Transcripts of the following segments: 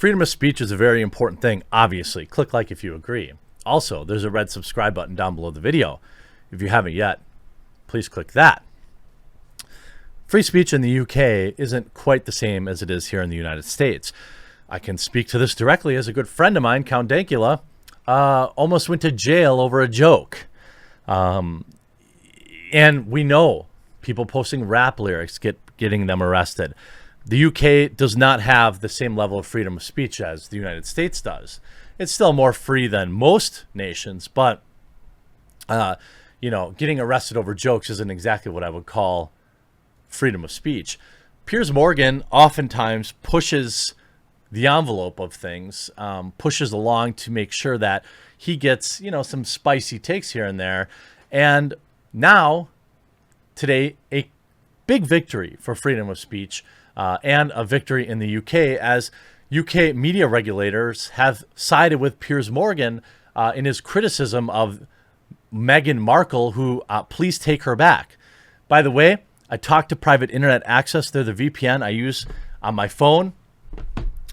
Freedom of speech is a very important thing, obviously. Click like if you agree. Also, there's a red subscribe button down below the video. If you haven't yet, please click that. Free speech in the UK isn't quite the same as it is here in the United States. I can speak to this directly as a good friend of mine, Count Dankula, almost went to jail over a joke. And we know people posting rap lyrics getting them arrested. The UK does not have the same level of freedom of speech as the United States does. It's still more free than most nations, but getting arrested over jokes isn't exactly what I would call freedom of speech. Piers Morgan oftentimes pushes the envelope of things, pushes along to make sure that he gets, some spicy takes here and there. And now, today, a big victory for freedom of speech and a victory in the UK, as UK media regulators have sided with Piers Morgan in his criticism of Meghan Markle, who please take her back. By the way, I talked to private internet access. They're the VPN I use on my phone,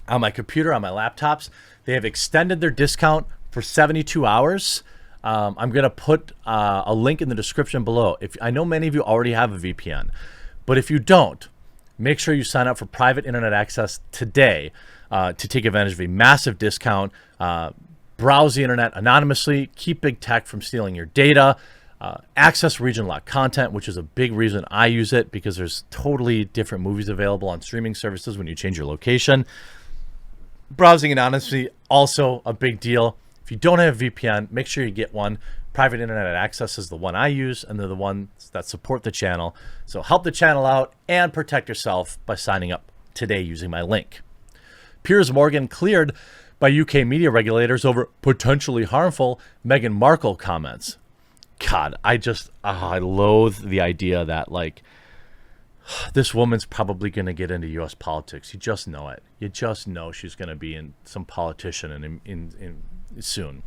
on my computer, on my laptops. They have extended their discount for 72 hours. I'm going to put a link in the description below. I know many of you already have a VPN, but if you don't, make sure you sign up for private internet access today to take advantage of a massive discount. Browse the internet anonymously, keep big tech from stealing your data, access region locked content, which is a big reason I use it, because there's totally different movies available on streaming services when you change your location. Browsing anonymously, also a big deal. If you don't have a VPN, make sure you get one. Private internet access is the one I use, and they're the ones that support the channel. So help the channel out and protect yourself by signing up today using my link. Piers Morgan cleared by UK media regulators over potentially harmful Meghan Markle comments. God, I loathe the idea that, this woman's probably going to get into U.S. politics. You just know it. You just know she's going to be in some politician in soon.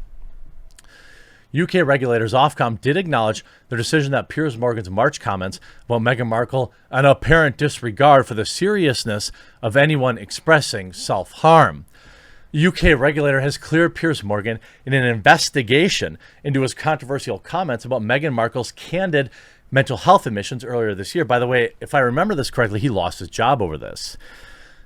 UK regulators Ofcom did acknowledge their decision that Piers Morgan's March comments about Meghan Markle an apparent disregard for the seriousness of anyone expressing self-harm. UK regulator has cleared Piers Morgan in an investigation into his controversial comments about Meghan Markle's candid mental health admissions earlier this year. By the way, if I remember this correctly, he lost his job over this.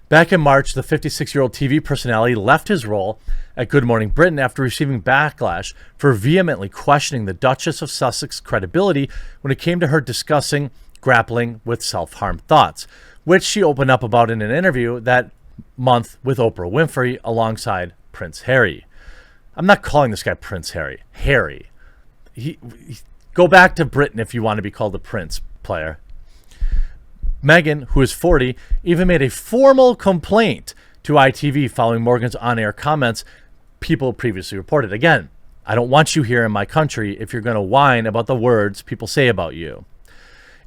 Back in March, the 56-year-old TV personality left his role at Good Morning Britain after receiving backlash for vehemently questioning the Duchess of Sussex's credibility when it came to her grappling with self-harm thoughts, which she opened up about in an interview that month with Oprah Winfrey alongside Prince Harry. I'm not calling this guy Prince Harry. Harry. Go back to Britain if you want to be called a prince, player. Meghan, who is 40, even made a formal complaint to ITV following Morgan's on-air comments, people previously reported. Again, I don't want you here in my country if you're going to whine about the words people say about you.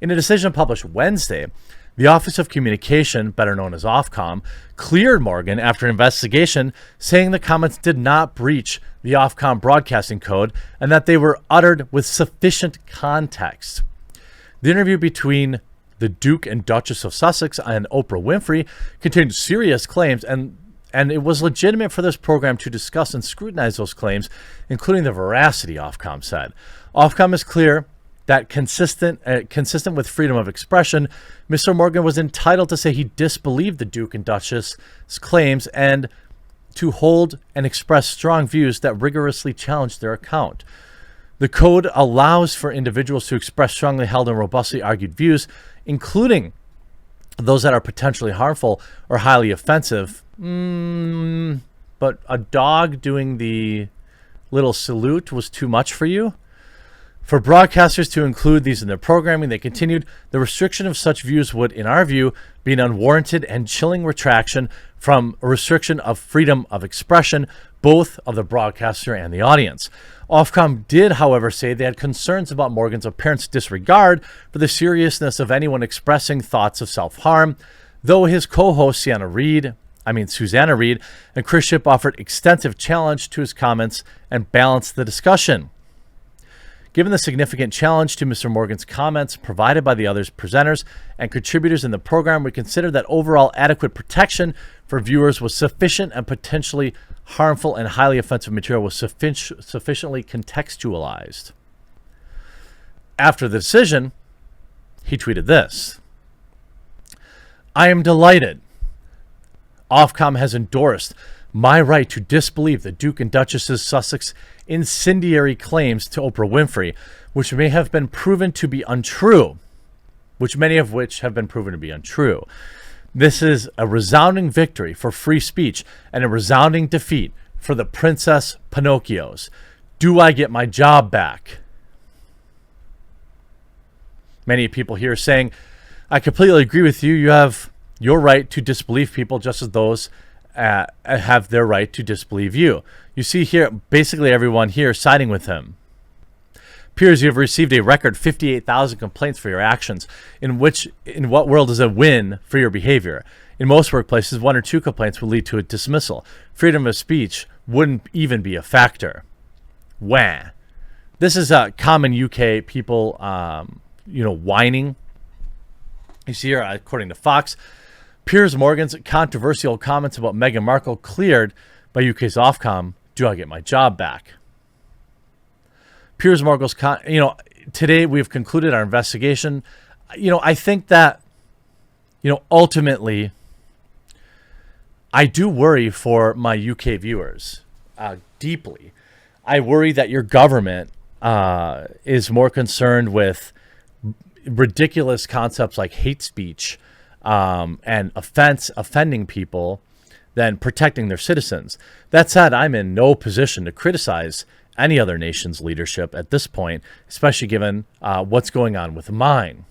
In a decision published Wednesday, the Office of Communication, better known as Ofcom, cleared Morgan after an investigation, saying the comments did not breach the Ofcom broadcasting code and that they were uttered with sufficient context. The interview between the Duke and Duchess of Sussex and Oprah Winfrey contained serious claims, and it was legitimate for this program to discuss and scrutinize those claims, including the veracity, Ofcom said. Ofcom is clear that consistent with freedom of expression, Mr. Morgan was entitled to say he disbelieved the Duke and Duchess's claims and to hold and express strong views that rigorously challenged their account. The code allows for individuals to express strongly held and robustly argued views, including those that are potentially harmful or highly offensive. But a dog doing the little salute was too much for you? For broadcasters to include these in their programming, they continued, the restriction of such views would, in our view, be an unwarranted and chilling retraction from a restriction of freedom of expression, both of the broadcaster and the audience. Ofcom did, however, say they had concerns about Morgan's apparent disregard for the seriousness of anyone expressing thoughts of self-harm, though his co-host Susanna Reid and Chris Shipp offered extensive challenge to his comments and balanced the discussion. Given the significant challenge to Mr. Morgan's comments provided by the other presenters and contributors in the program, we consider that overall adequate protection for viewers was sufficient and potentially harmful and highly offensive material was sufficiently contextualized. After the decision, he tweeted this: "I am delighted. Ofcom has endorsed my right to disbelieve the Duke and Duchess's Sussex incendiary claims to Oprah Winfrey, which may have been proven to be untrue, many of which have been proven to be untrue. This is a resounding victory for free speech and a resounding defeat for the Princess Pinocchios. Do I get my job back?" Many people here saying, "I completely agree with you. You have your right to disbelieve people just as those have their right to disbelieve you." You see here, basically everyone here siding with him. Piers, you have received a record 58,000 complaints for your actions. In what world is a win for your behavior? In most workplaces, 1 or 2 complaints would lead to a dismissal. Freedom of speech wouldn't even be a factor. Wah. This is common UK people, whining. You see here, according to Fox, Piers Morgan's controversial comments about Meghan Markle cleared by UK's Ofcom. Do I get my job back? Piers Morgan's, today we've concluded our investigation. I think that, ultimately, I do worry for my UK viewers deeply. I worry that your government is more concerned with ridiculous concepts like hate speech and offending people than protecting their citizens. That said, I'm in no position to criticize any other nation's leadership at this point, especially given what's going on with mine.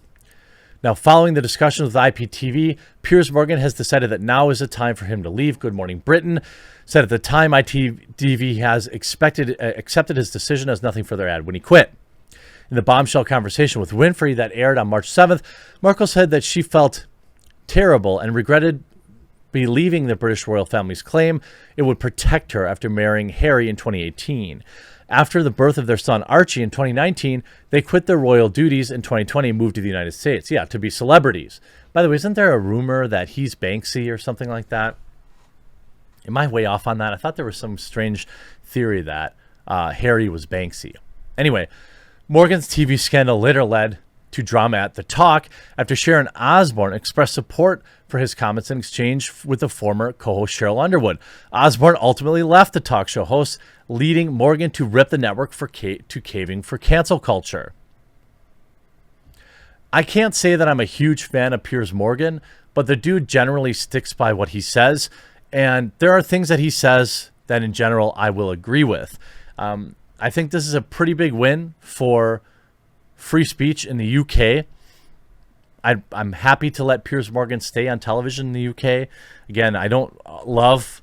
Now, following the discussions with IPTV, Piers Morgan has decided that now is the time for him to leave. Good Morning Britain said at the time IPTV has accepted his decision as nothing further to add when he quit. In the bombshell conversation with Winfrey that aired on March 7th, Markle said that she felt terrible and regretted believing the British royal family's claim it would protect her after marrying Harry in 2018. After the birth of their son Archie in 2019, they quit their royal duties in 2020 and moved to the United States. Yeah, to be celebrities. By the way, isn't there a rumor that he's Banksy or something like that? Am I way off on that? I thought there was some strange theory that Harry was Banksy. Anyway, Morgan's TV scandal later led to drama at The Talk after Sharon Osbourne expressed support for his comments in exchange with the former co-host Cheryl Underwood. Osbourne ultimately left the talk show host, leading Morgan to rip the network to caving for cancel culture. I can't say that I'm a huge fan of Piers Morgan, but the dude generally sticks by what he says, and there are things that he says that in general I will agree with. I think this is a pretty big win for free speech in the UK. I'm happy to let Piers Morgan stay on television in the UK. Again, I don't love,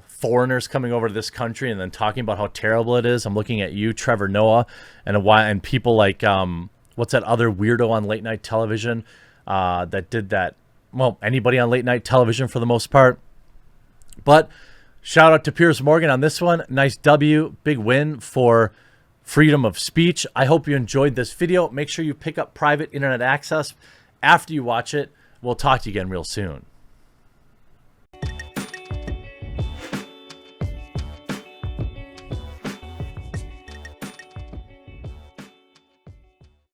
foreigners coming over to this country and then talking about how terrible it is. I'm looking at you, Trevor Noah, and people like, what's that other weirdo on late night television that did that? Well, anybody on late night television for the most part. But shout out to Piers Morgan on this one. Nice W, big win for freedom of speech. I hope you enjoyed this video. Make sure you pick up private internet access after you watch it. We'll talk to you again real soon.